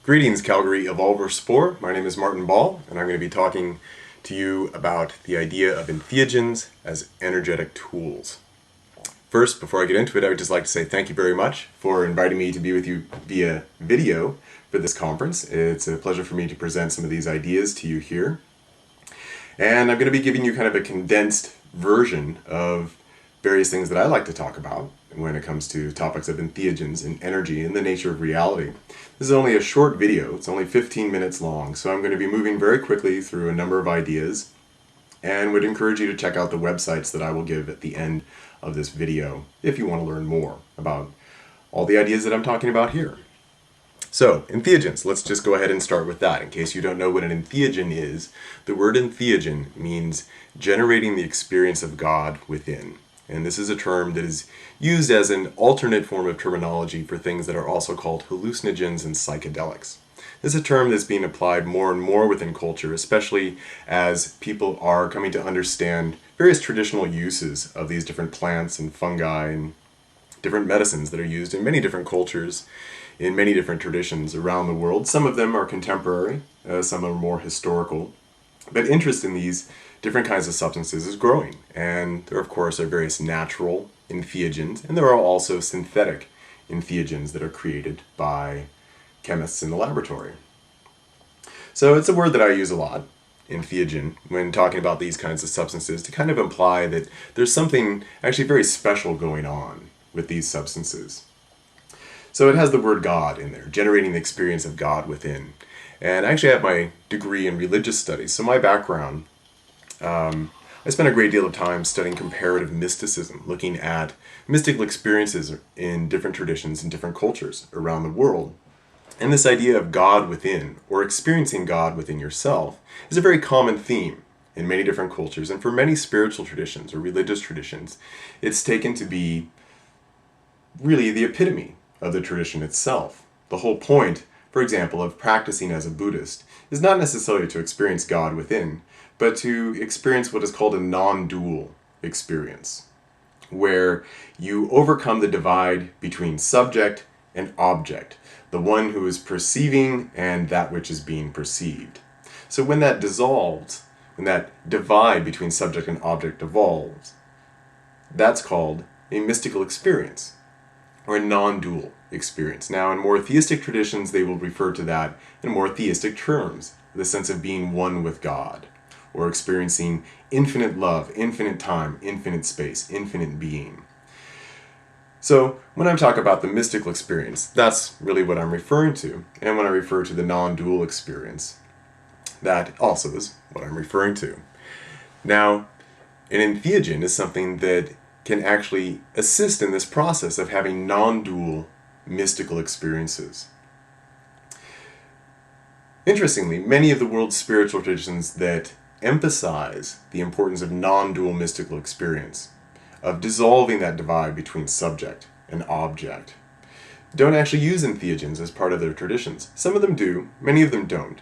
Greetings, Calgary Evolver Spore. My name is Martin Ball, and I'm going to be talking to you about the idea of entheogens as energetic tools. First, before I get into it, I would just like to say thank you very much for inviting me to be with you via video for this conference. It's a pleasure for me to present some of these ideas to you here. And I'm going to be giving you kind of a condensed version of various things that I like to talk about when it comes to topics of entheogens and energy and the nature of reality. This is only a short video. It's only 15 minutes long, so I'm going to be moving very quickly through a number of ideas and would encourage you to check out the websites that I will give at the end of this video if you want to learn more about all the ideas that I'm talking about here. So, entheogens, let's just go ahead and start with that. In case you don't know what an entheogen is, the word entheogen means generating the experience of God within. And this is a term that is used as an alternate form of terminology for things that are also called hallucinogens and psychedelics. This is a term that's being applied more and more within culture, especially as people are coming to understand various traditional uses of these different plants and fungi and different medicines that are used in many different cultures, in many different traditions around the world. Some of them are contemporary, some are more historical, but interest in these different kinds of substances is growing, and there of course are various natural entheogens, and there are also synthetic entheogens that are created by chemists in the laboratory. So it's a word that I use a lot, entheogen, when talking about these kinds of substances to kind of imply that there's something actually very special going on with these substances. So it has the word God in there, generating the experience of God within. And I actually have my degree in religious studies, so my background, I spent a great deal of time studying comparative mysticism, looking at mystical experiences in different traditions and different cultures around the world. And this idea of God within, or experiencing God within yourself, is a very common theme in many different cultures, and for many spiritual traditions or religious traditions, it's taken to be really the epitome of the tradition itself. The whole point, for example, of practicing as a Buddhist is not necessarily to experience God within, but to experience what is called a non-dual experience, where you overcome the divide between subject and object, the one who is perceiving and that which is being perceived. So when that dissolves, when that divide between subject and object dissolves, that's called a mystical experience, or a non-dual experience. Now, in more theistic traditions, they will refer to that in more theistic terms, the sense of being one with God, or experiencing infinite love, infinite time, infinite space, infinite being. So, when I talk about the mystical experience, that's really what I'm referring to. And when I refer to the non-dual experience, that also is what I'm referring to. Now, an entheogen is something that can actually assist in this process of having non-dual mystical experiences. Interestingly, many of the world's spiritual traditions that emphasize the importance of non-dual mystical experience, of dissolving that divide between subject and object, don't actually use entheogens as part of their traditions. Some of them do, many of them don't.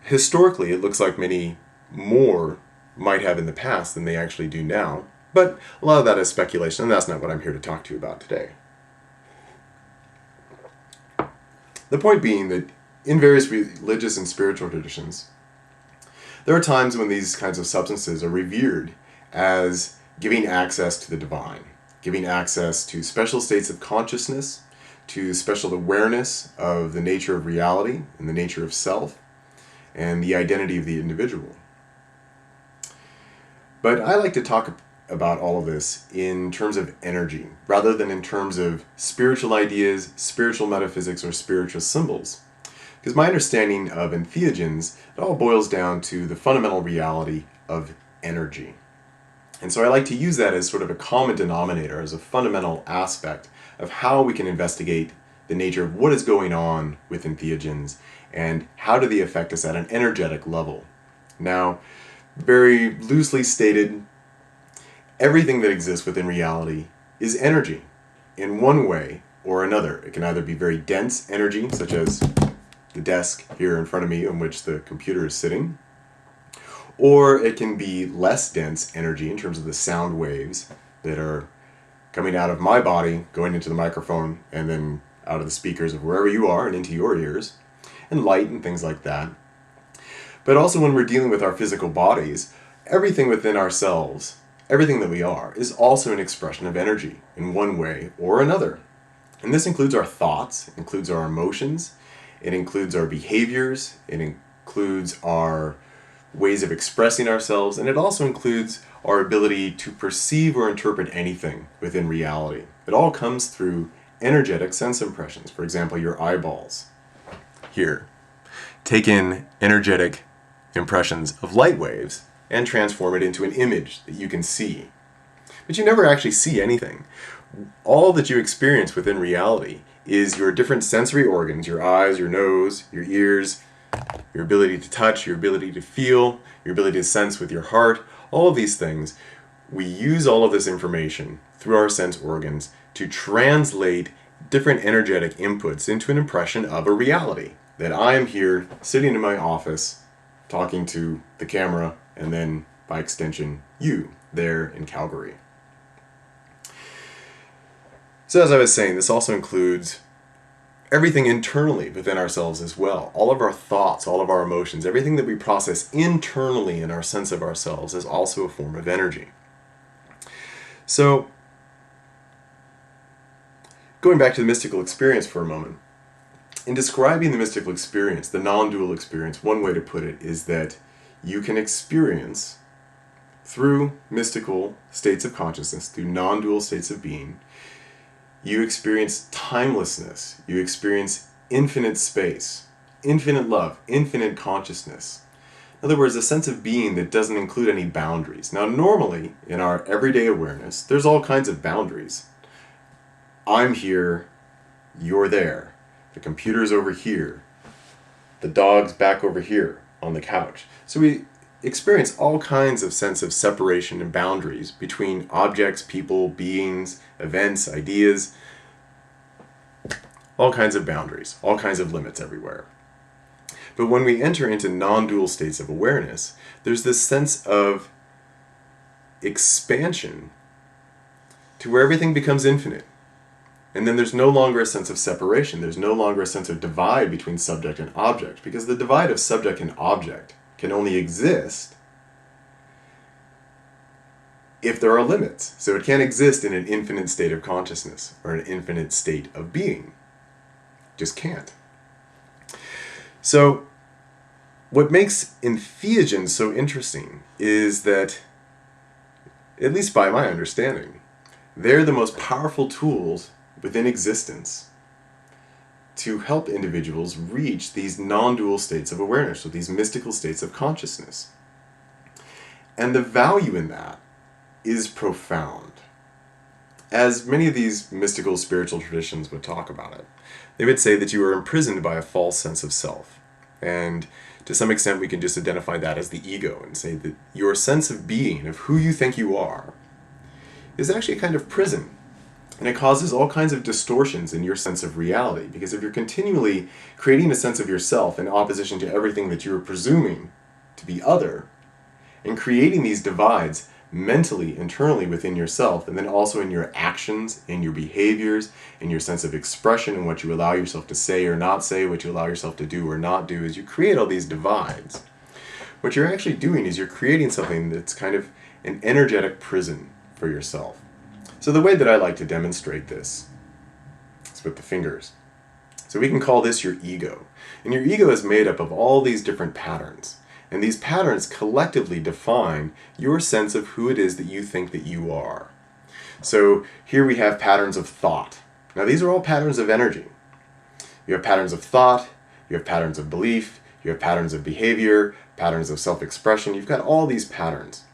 Historically, it looks like many more might have in the past than they actually do now, but a lot of that is speculation, and that's not what I'm here to talk to you about today. The point being that in various religious and spiritual traditions, there are times when these kinds of substances are revered as giving access to the divine, giving access to special states of consciousness, to special awareness of the nature of reality and the nature of self, and the identity of the individual. But I like to talk about all of this in terms of energy, rather than in terms of spiritual ideas, spiritual metaphysics, or spiritual symbols. Because my understanding of entheogens, it all boils down to the fundamental reality of energy. And so I like to use that as sort of a common denominator, as a fundamental aspect of how we can investigate the nature of what is going on with entheogens and how do they affect us at an energetic level. Now, very loosely stated, everything that exists within reality is energy in one way or another. It can either be very dense energy, such as the desk here in front of me on which the computer is sitting, or it can be less dense energy in terms of the sound waves that are coming out of my body, going into the microphone, and then out of the speakers of wherever you are and into your ears. and light and things like that. But also when we're dealing with our physical bodies, everything within ourselves, everything that we are, is also an expression of energy in one way or another. And this includes our thoughts, it includes our emotions, it includes our behaviors, it includes our ways of expressing ourselves, and it also includes our ability to perceive or interpret anything within reality. It all comes through energetic sense impressions. For example, your eyeballs here take in energetic impressions of light waves and transform it into an image that you can see. But you never actually see anything. All that you experience within reality is your different sensory organs, your eyes, your nose, your ears, your ability to touch, your ability to feel, your ability to sense with your heart, all of these things. We use all of this information through our sense organs to translate different energetic inputs into an impression of a reality. That I am here, sitting in my office, talking to the camera, and then, by extension, you, there in Calgary. So as I was saying, this also includes everything internally within ourselves as well. All of our thoughts, all of our emotions, everything that we process internally in our sense of ourselves is also a form of energy. So, going back to the mystical experience for a moment, in describing the mystical experience, the non-dual experience, one way to put it is that you can experience through mystical states of consciousness, through non-dual states of being, you experience timelessness, you experience infinite space, infinite love, infinite consciousness. In other words, a sense of being that doesn't include any boundaries. Now, normally, in our everyday awareness, there's all kinds of boundaries. I'm here, you're there. The computer's over here. The dog's back over here on the couch. So we experience all kinds of sense of separation and boundaries between objects, people, beings, events, ideas, all kinds of boundaries, all kinds of limits everywhere. But when we enter into non-dual states of awareness, there's this sense of expansion to where everything becomes infinite. And then there's no longer a sense of separation. There's no longer a sense of divide between subject and object, because the divide of subject and object can only exist if there are limits. So it can't exist in an infinite state of consciousness or an infinite state of being. Just can't. So what makes entheogens so interesting is that, at least by my understanding, they're the most powerful tools within existence to help individuals reach these non-dual states of awareness, or these mystical states of consciousness. And the value in that is profound. As many of these mystical spiritual traditions would talk about it, they would say that you are imprisoned by a false sense of self. And to some extent we can just identify that as the ego and say that your sense of being, of who you think you are, is actually a kind of prison. And it causes all kinds of distortions in your sense of reality, because if you're continually creating a sense of yourself in opposition to everything that you're presuming to be other, and creating these divides mentally, internally within yourself, and then also in your actions, in your behaviors, in your sense of expression, and what you allow yourself to say or not say, what you allow yourself to do or not do, as you create all these divides, what you're actually doing is you're creating something that's kind of an energetic prison for yourself. So the way that I like to demonstrate this is with the fingers. So we can call this your ego. And your ego is made up of all these different patterns. And these patterns collectively define your sense of who it is that you think that you are. So here we have patterns of thought. Now these are all patterns of energy. You have patterns of thought, you have patterns of belief, you have patterns of behavior, patterns of self-expression. You've got all these patterns.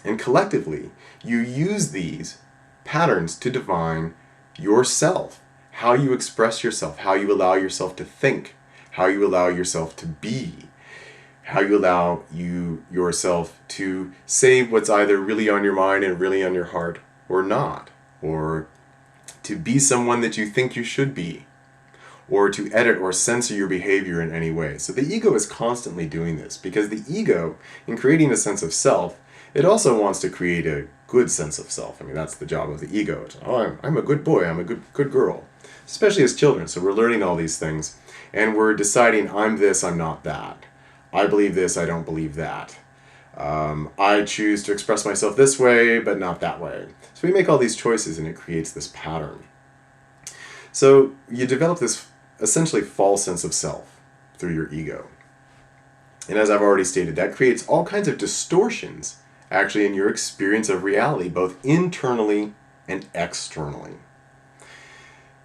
And collectively, you use these patterns to define yourself, how you express yourself, how you allow yourself to think, how you allow yourself to be, how you allow yourself to say what's either really on your mind and really on your heart or not, or to be someone that you think you should be, or to edit or censor your behavior in any way. So the ego is constantly doing this, because the ego, in creating a sense of self, it also wants to create a good sense of self. I mean, that's the job of the ego. It's, oh, I'm a good boy, I'm a good girl. especially as children. So we're learning all these things, and we're deciding, I'm this, I'm not that. I believe this, I don't believe that. I choose to express myself this way, but not that way. So we make all these choices, and it creates this pattern. So you develop this essentially false sense of self through your ego. And as I've already stated, that creates all kinds of distortions actually in your experience of reality, both internally and externally.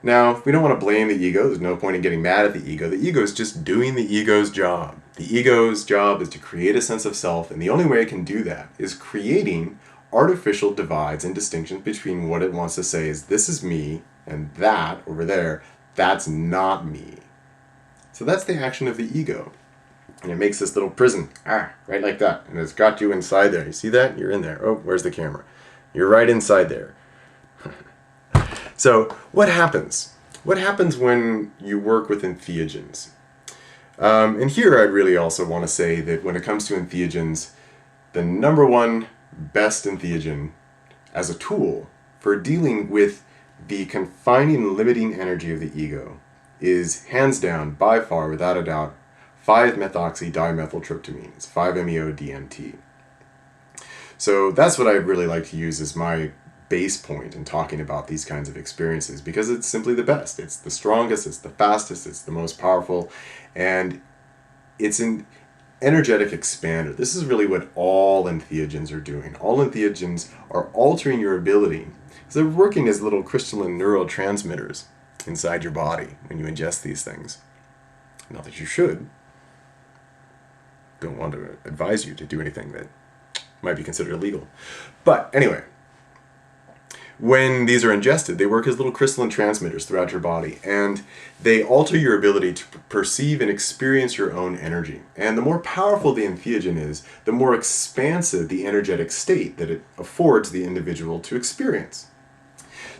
Now, we don't want to blame the ego. There's no point in getting mad at the ego. The ego is just doing the ego's job. The ego's job is to create a sense of self, and the only way it can do that is creating artificial divides and distinctions between what it wants to say is, this is me, and that over there, that's not me. So that's the action of the ego. And it makes this little prison, right like that. And it's got you inside there. You see that? You're in there. Oh, where's the camera? You're right inside there. So what happens? What happens when you work with entheogens? And here I'd really also want to say that when it comes to entheogens, the number one best entheogen as a tool for dealing with the confining, limiting energy of the ego is hands down, by far, without a doubt, 5-methoxydimethyltryptamine. It's 5-MeO-DMT. So that's what I really like to use as my base point in talking about these kinds of experiences, because it's simply the best. It's the strongest, it's the fastest, it's the most powerful, and it's an energetic expander. This is really what all entheogens are doing. All entheogens are altering your ability, because they're working as little crystalline neurotransmitters inside your body when you ingest these things. Not that you should. Don't want to advise you to do anything that might be considered illegal. But anyway, when these are ingested, they work as little crystalline transmitters throughout your body, and they alter your ability to perceive and experience your own energy. And the more powerful the entheogen is, the more expansive the energetic state that it affords the individual to experience.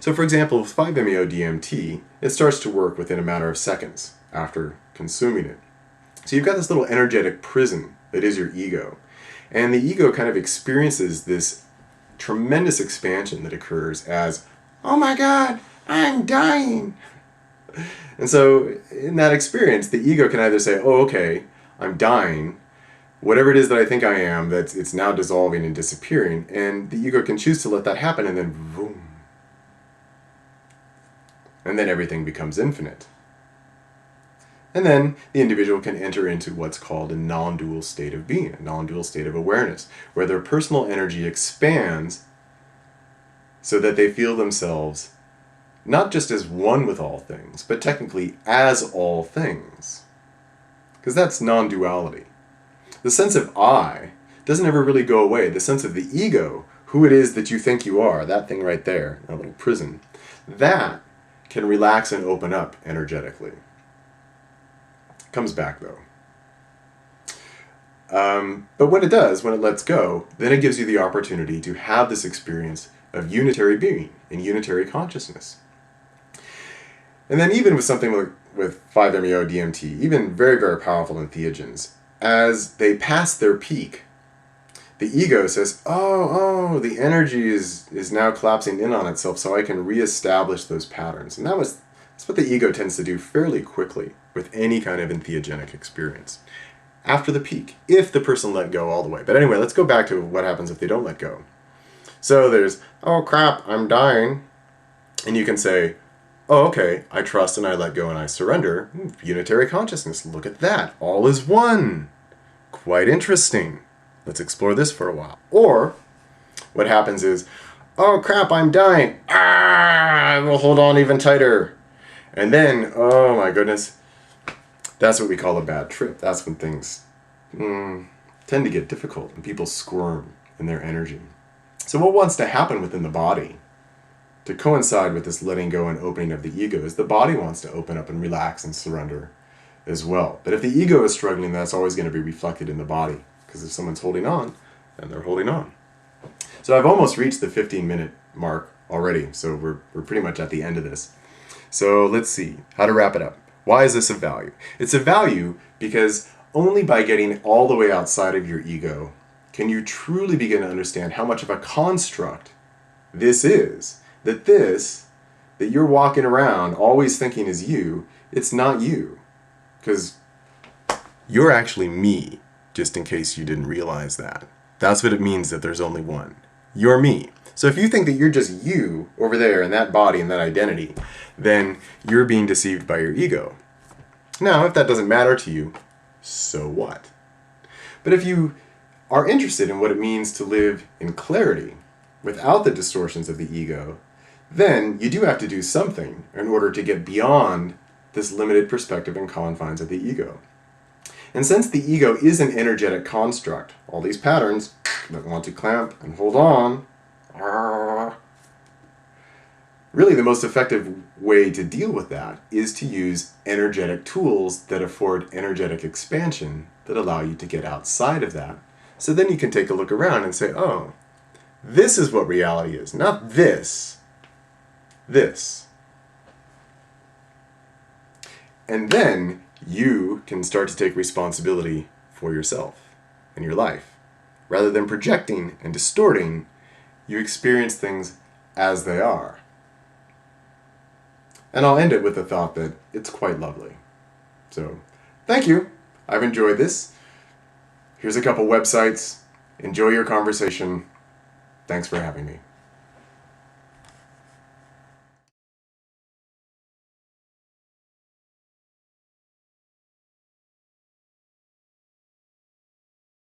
So for example, with 5-MeO-DMT, it starts to work within a matter of seconds after consuming it. So you've got this little energetic prison that is your ego. And the ego kind of experiences this tremendous expansion that occurs as, oh my God, I'm dying. And so in that experience, the ego can either say, oh, okay, I'm dying. Whatever it is that I think I am, it's now dissolving and disappearing. And the ego can choose to let that happen, and then boom. And then everything becomes infinite. And then the individual can enter into what's called a non-dual state of being, a non-dual state of awareness, where their personal energy expands so that they feel themselves not just as one with all things, but technically as all things. Because that's non-duality. The sense of I doesn't ever really go away. The sense of the ego, who it is that you think you are, that thing right there, that little prison, that can relax and open up energetically. Comes back though. But when it does, when it lets go, then it gives you the opportunity to have this experience of unitary being and unitary consciousness. And then even with something like with 5-MeO-DMT, even very, very powerful entheogens, as they pass their peak, the ego says, oh, the energy is now collapsing in on itself, so I can reestablish those patterns. And that's what the ego tends to do fairly quickly with any kind of entheogenic experience. After the peak, if the person let go all the way. But anyway, let's go back to what happens if they don't let go. So there's, oh crap, I'm dying. And you can say, oh, okay, I trust and I let go and I surrender. Unitary consciousness, look at that. All is one. Quite interesting. Let's explore this for a while. Or what happens is, oh crap, I'm dying. I will hold on even tighter. And then, oh my goodness, that's what we call a bad trip. That's when things tend to get difficult and people squirm in their energy. So what wants to happen within the body to coincide with this letting go and opening of the ego is the body wants to open up and relax and surrender as well. But if the ego is struggling, that's always going to be reflected in the body, because if someone's holding on, then they're holding on. So I've almost reached the 15-minute mark already, so we're pretty much at the end of this. So let's see how to wrap it up. Why is this of value? It's of value because only by getting all the way outside of your ego can you truly begin to understand how much of a construct this is. That this that you're walking around always thinking is you, it's not you. Because you're actually me, just in case you didn't realize that. That's what it means that there's only one. You're me. So if you think that you're just you over there in that body and that identity, then you're being deceived by your ego. Now, if that doesn't matter to you, so what? But if you are interested in what it means to live in clarity without the distortions of the ego, then you do have to do something in order to get beyond this limited perspective and confines of the ego. And since the ego is an energetic construct, all these patterns that want to clamp and hold on, really the most effective way to deal with that is to use energetic tools that afford energetic expansion that allow you to get outside of that. So then you can take a look around and say, oh, this is what reality is, not this. This. And then you can start to take responsibility for yourself and your life. Rather than projecting and distorting, you experience things as they are. And I'll end it with the thought that it's quite lovely. So, thank you. I've enjoyed this. Here's a couple websites. Enjoy your conversation. Thanks for having me.